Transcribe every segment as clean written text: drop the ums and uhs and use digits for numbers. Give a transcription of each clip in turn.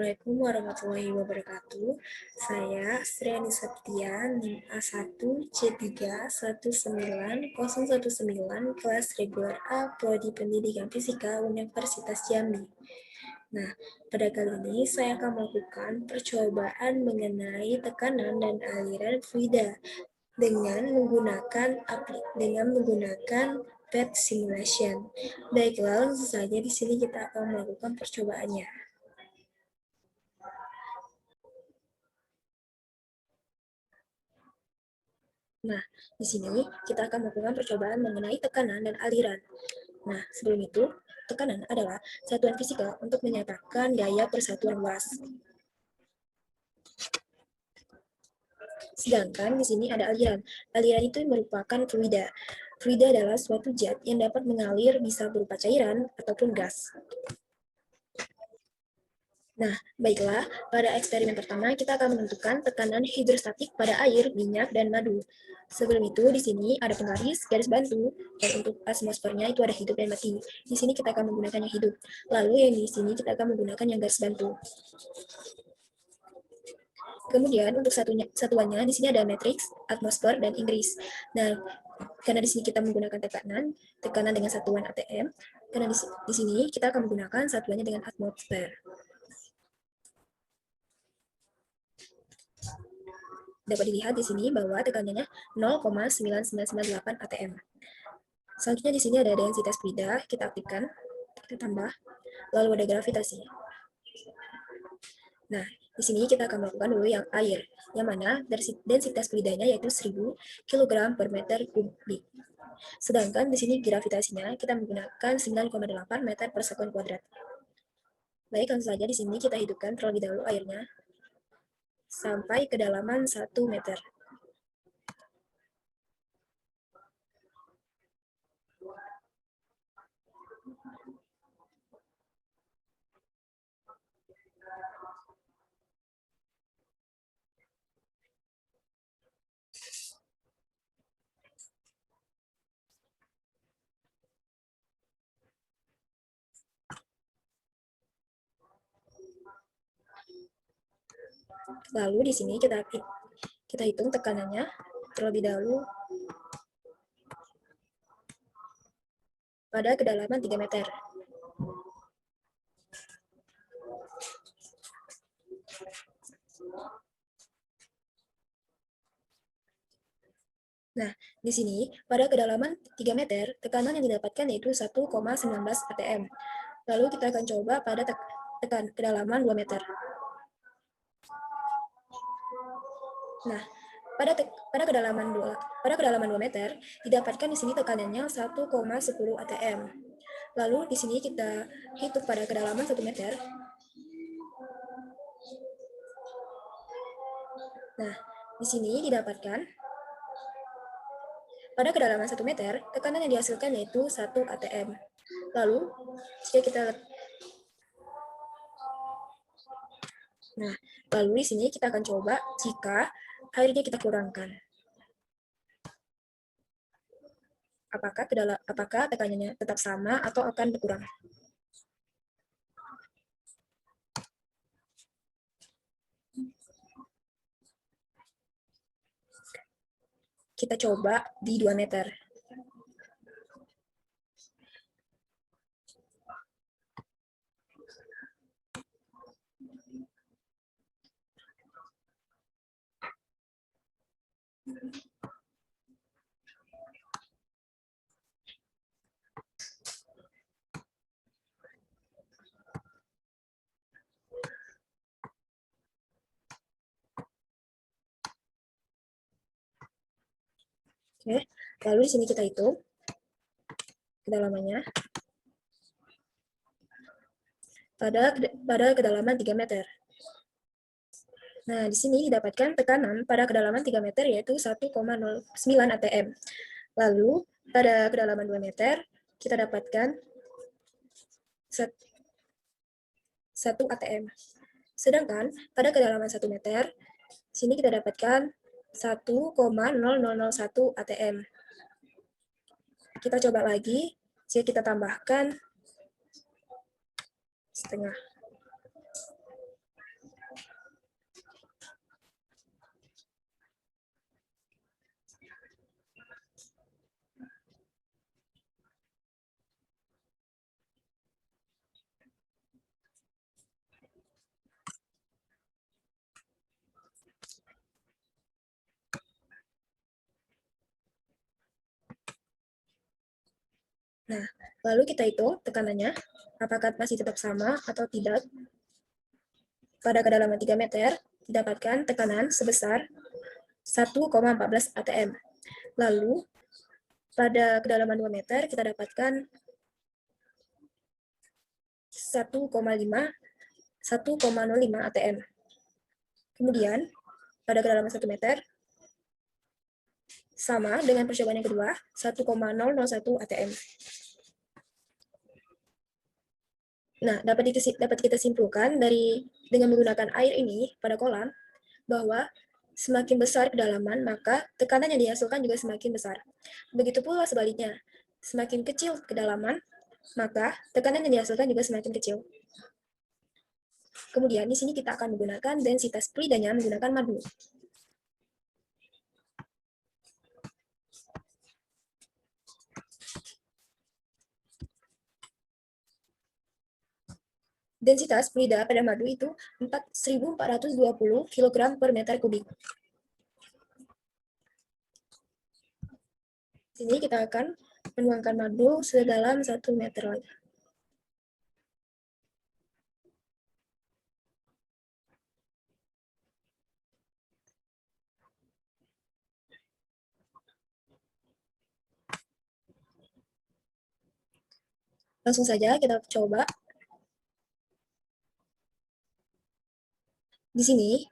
Assalamualaikum warahmatullahi wabarakatuh. Saya Sriani Septian, A1C31919 kelas reguler A Prodi Pendidikan Fisika Universitas Jambi. Nah, pada kali ini saya akan melakukan percobaan mengenai tekanan dan aliran fluida dengan menggunakan PET simulation. Baiklah, langsung saja di sini kita akan melakukan percobaannya. Nah, di sini kita akan melakukan percobaan mengenai tekanan dan aliran. Nah, sebelum itu, tekanan adalah satuan fisika untuk menyatakan gaya persatuan luas. Sedangkan di sini ada aliran. Aliran itu merupakan fluida. Fluida adalah suatu zat yang dapat mengalir bisa berupa cairan ataupun gas. Nah, baiklah, pada eksperimen pertama kita akan menentukan tekanan hidrostatik pada air, minyak, dan madu. Sebelum itu, di sini ada penggaris, garis bantu, dan untuk atmosfernya itu ada hidup dan mati. Di sini kita akan menggunakan yang hidup. Lalu yang di sini kita akan menggunakan yang garis bantu. Kemudian untuk satuannya di sini ada matriks, atmosfer, dan Inggris. Nah, karena di sini kita menggunakan tekanan dengan satuan ATM, karena di sini kita akan menggunakan satuannya dengan atmosfer. Dapat dilihat di sini bahwa tekanannya 0,9998 atm. Selanjutnya di sini ada densitas fluida, kita aktifkan, kita tambah, lalu ada gravitasi. Nah, di sini kita akan melakukan dulu yang air, yang mana densitas fluidanya yaitu 1000 kg per meter kubik. Sedangkan di sini gravitasinya kita menggunakan 9,8 meter per sekund kuadrat. Baik, langsung saja di sini kita hidupkan terlebih dahulu airnya sampai kedalaman 1 meter. Lalu di sini kita hitung tekanannya terlebih dahulu pada kedalaman 3 meter. Nah, di sini pada kedalaman 3 meter, tekanan yang didapatkan yaitu 1,19 atm. Lalu kita akan coba pada kedalaman 2 meter. Nah, pada kedalaman 2 meter didapatkan di sini tekanannya 1,10 atm. Lalu di sini kita hitung pada kedalaman 1 meter. Nah, di sini didapatkan pada kedalaman 1 meter, tekanan yang dihasilkan yaitu 1 atm. Lalu, lalu di sini kita akan coba jika airnya kita kurangkan. Apakah tekanannya tetap sama atau akan berkurang? Kita coba di 2 meter. Oke, lalu di sini kita hitung kedalamannya pada kedalaman 3 meter. Nah, di sini didapatkan tekanan pada kedalaman 3 meter yaitu 1,09 atm. Lalu, pada kedalaman 2 meter, kita dapatkan 1 atm. Sedangkan pada kedalaman 1 meter, sini kita dapatkan 1,0001 atm. Kita coba lagi, jika kita tambahkan setengah. Nah, lalu kita hitung tekanannya, apakah masih tetap sama atau tidak. Pada kedalaman 3 meter, didapatkan tekanan sebesar 1,14 atm. Lalu, pada kedalaman 2 meter, kita dapatkan 1,05 atm. Kemudian, pada kedalaman 1 meter, sama dengan percobaan yang kedua, 1,001 atm. Nah, dapat kita simpulkan dengan menggunakan air ini pada kolam bahwa semakin besar kedalaman, maka tekanan yang dihasilkan juga semakin besar. Begitu pula sebaliknya, semakin kecil kedalaman, maka tekanan yang dihasilkan juga semakin kecil. Kemudian di sini kita akan menggunakan densitas fluidanya menggunakan madu. Densitas fluida pada madu itu 1.420 kg per meter kubik. Di sini kita akan menuangkan madu sedalam 1 meter lagi. Langsung saja kita coba. Di sini,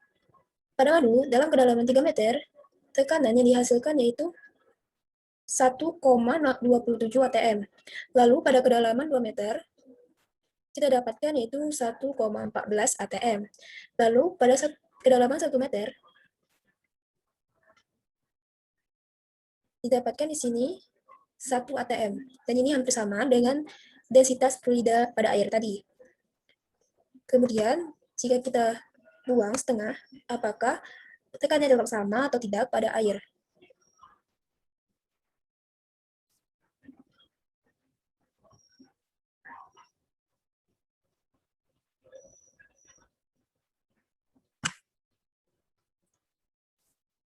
pada madu dalam kedalaman 3 meter, tekanan yang dihasilkan yaitu 1,27 atm. Lalu pada kedalaman 2 meter, kita dapatkan yaitu 1,14 atm. Lalu pada kedalaman 1 meter, didapatkan di sini 1 atm. Dan ini hampir sama dengan densitas fluida pada air tadi. Kemudian, jika kita buang setengah, apakah tekanannya tetap sama atau tidak pada air?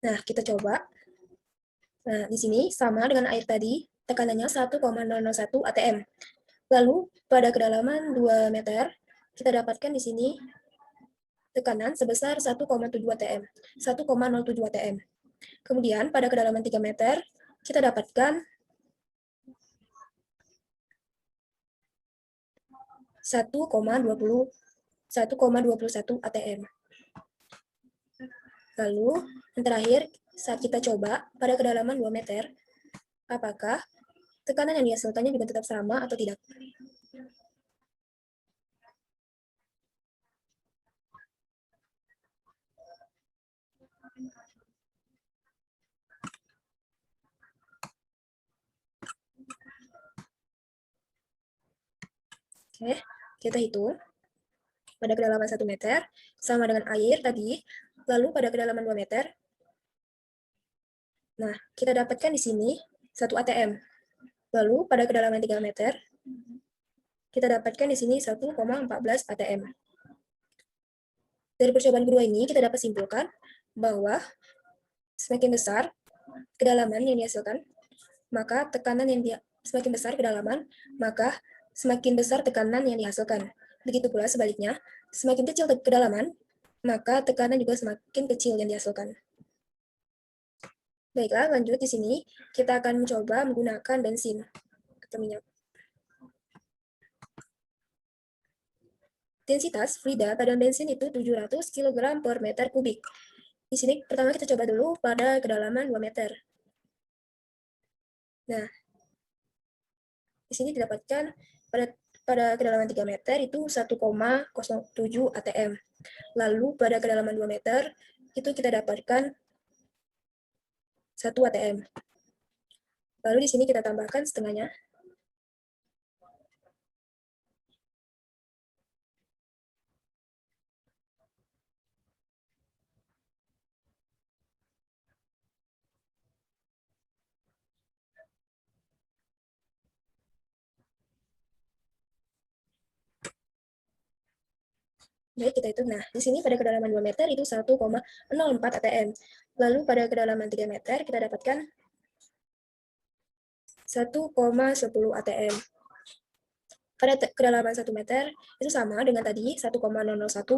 Nah, kita coba. Nah, di sini sama dengan air tadi, tekanannya 1,001 atm. Lalu, pada kedalaman 2 meter, kita dapatkan di sini tekanan sebesar 1,7 atm. 1,07 atm. Kemudian, pada kedalaman 3 meter, kita dapatkan 1,21 atm. Lalu, yang terakhir, saat kita coba pada kedalaman 2 meter, apakah tekanan yang dihasilkannya juga tetap sama atau tidak? Oke, kita hitung. Pada kedalaman 1 meter, sama dengan air tadi, lalu pada kedalaman 2 meter, nah, kita dapatkan di sini 1 atm. Lalu pada kedalaman 3 meter, kita dapatkan di sini 1,14 atm. Dari percobaan kedua ini, kita dapat simpulkan bahwa semakin besar kedalaman yang dihasilkan, maka tekanan yang semakin besar kedalaman, maka semakin besar tekanan yang dihasilkan. Begitu pula sebaliknya, semakin kecil kedalaman, maka tekanan juga semakin kecil yang dihasilkan. Baiklah, lanjut di sini kita akan mencoba menggunakan bensin atau minyak. Densitas fluida pada bensin itu 700 kg per meter kubik. Di sini pertama kita coba dulu pada kedalaman 2 meter. Nah, di sini didapatkan pada kedalaman 3 meter itu 1,07 atm. Lalu pada kedalaman 2 meter itu kita dapatkan 1 atm. Lalu di sini kita tambahkan setengahnya. Baik, kita hitung. Nah, di sini pada kedalaman 2 meter itu 1,04 atm. Lalu pada kedalaman 3 meter kita dapatkan 1,10 atm. Pada kedalaman 1 meter, itu sama dengan tadi 1,001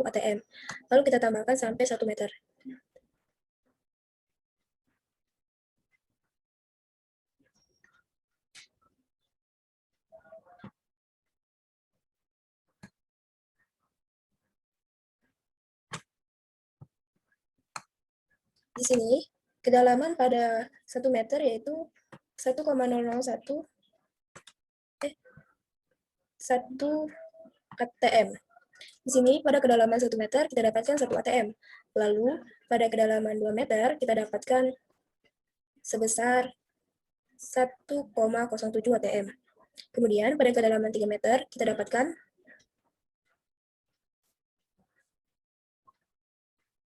atm. Lalu kita tambahkan sampai 1 meter. Di sini, kedalaman pada 1 meter yaitu 1,001 atm. Di sini, pada kedalaman 1 meter, kita dapatkan 1 atm. Lalu, pada kedalaman 2 meter, kita dapatkan sebesar 1,07 atm. Kemudian, pada kedalaman 3 meter, kita dapatkan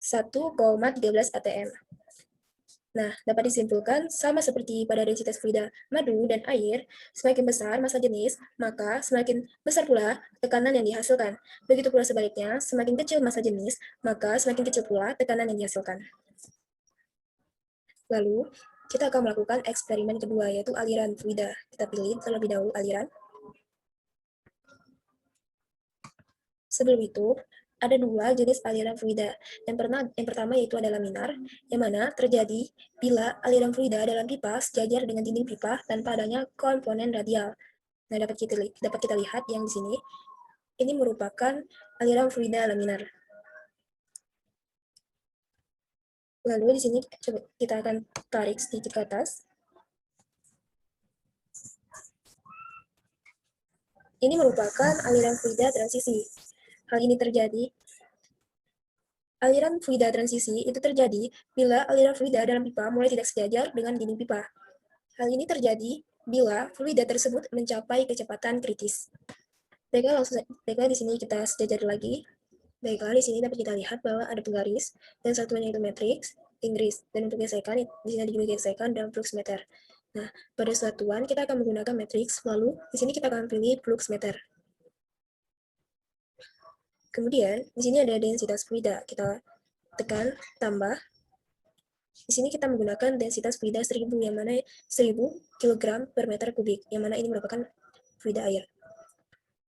1,13 atm. Nah, dapat disimpulkan sama seperti pada densitas fluida madu dan air, semakin besar massa jenis, maka semakin besar pula tekanan yang dihasilkan. Begitu pula sebaliknya, semakin kecil massa jenis, maka semakin kecil pula tekanan yang dihasilkan. Lalu, kita akan melakukan eksperimen kedua, yaitu aliran fluida. Kita pilih terlebih dahulu aliran. Sebelum itu, ada dua jenis aliran fluida. Yang pertama yaitu ada laminar, yang mana terjadi bila aliran fluida dalam pipa sejajar dengan dinding pipa tanpa adanya komponen radial. Nah, dapat kita lihat yang di sini, ini merupakan aliran fluida laminar. Lalu di sini coba kita akan tarik sedikit ke atas. Ini merupakan aliran fluida transisi. Hal ini terjadi Aliran fluida transisi itu terjadi bila aliran fluida dalam pipa mulai tidak sejajar dengan dinding pipa. Hal ini terjadi bila fluida tersebut mencapai kecepatan kritis. Baiklah, di sini kita sejajar lagi. Baiklah, di sini dapat kita lihat bahwa ada penggaris dan satuannya itu matriks, Inggris, dan untuk gesekan di sini juga gesekan dan flux meter. Nah, pada satuan kita akan menggunakan matriks, lalu di sini kita akan pilih flux meter. Kemudian, di sini ada densitas fluida. Kita tekan tambah. Di sini kita menggunakan densitas fluida 1000, yang mana 1000 kg per meter kubik, yang mana ini merupakan fluida air.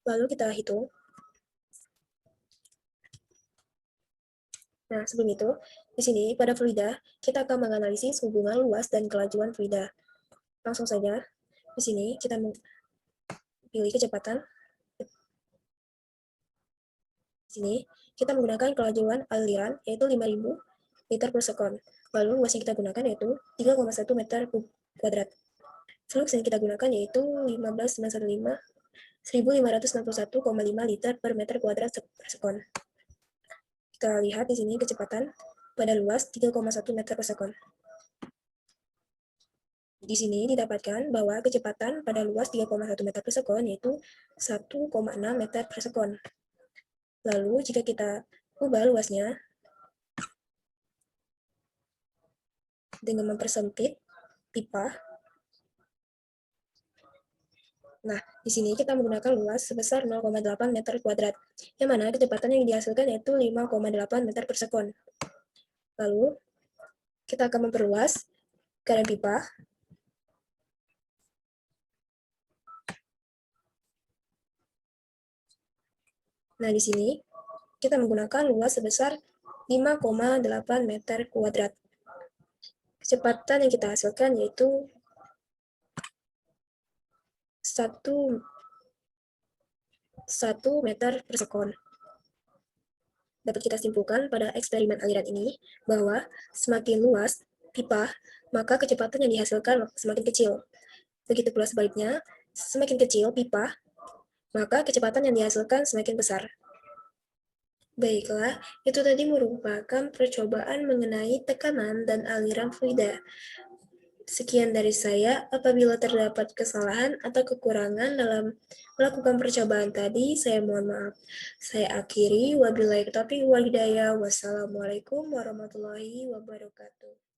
Lalu kita hitung. Nah, sebelum itu, di sini pada fluida, kita akan menganalisis hubungan luas dan kelajuan fluida. Langsung saja, di sini kita pilih kecepatan. Di sini, kita menggunakan kelajuan aliran, yaitu 5000 liter per sekon. Lalu luas yang kita gunakan yaitu 3,1 meter kuadrat. Flux yang kita gunakan yaitu 15,1561,5 liter per meter kuadrat per sekon. Kita lihat di sini kecepatan pada luas 3,1 meter per sekon. Di sini didapatkan bahwa kecepatan pada luas 3,1 meter per sekon yaitu 1,6 meter per sekon. Lalu jika kita ubah luasnya dengan mempersempit pipa, nah, di sini kita menggunakan luas sebesar 0,8 meter kuadrat, yang mana kecepatan yang dihasilkan yaitu 5,8 meter per sekon. Lalu, kita akan memperluas keadaan pipa. Nah, di sini kita menggunakan luas sebesar 5,8 meter kuadrat. Kecepatan yang kita hasilkan yaitu 1 meter per sekon. Dapat kita simpulkan pada eksperimen aliran ini bahwa semakin luas pipa, maka kecepatan yang dihasilkan semakin kecil. Begitu pula sebaliknya, semakin kecil pipa, maka kecepatan yang dihasilkan semakin besar. Baiklah, itu tadi merupakan percobaan mengenai tekanan dan aliran fluida. Sekian dari saya. Apabila terdapat kesalahan atau kekurangan dalam melakukan percobaan tadi, saya mohon maaf. Saya akhiri. Wabillahi taufiq wal hidayah. Wassalamualaikum warahmatullahi wabarakatuh.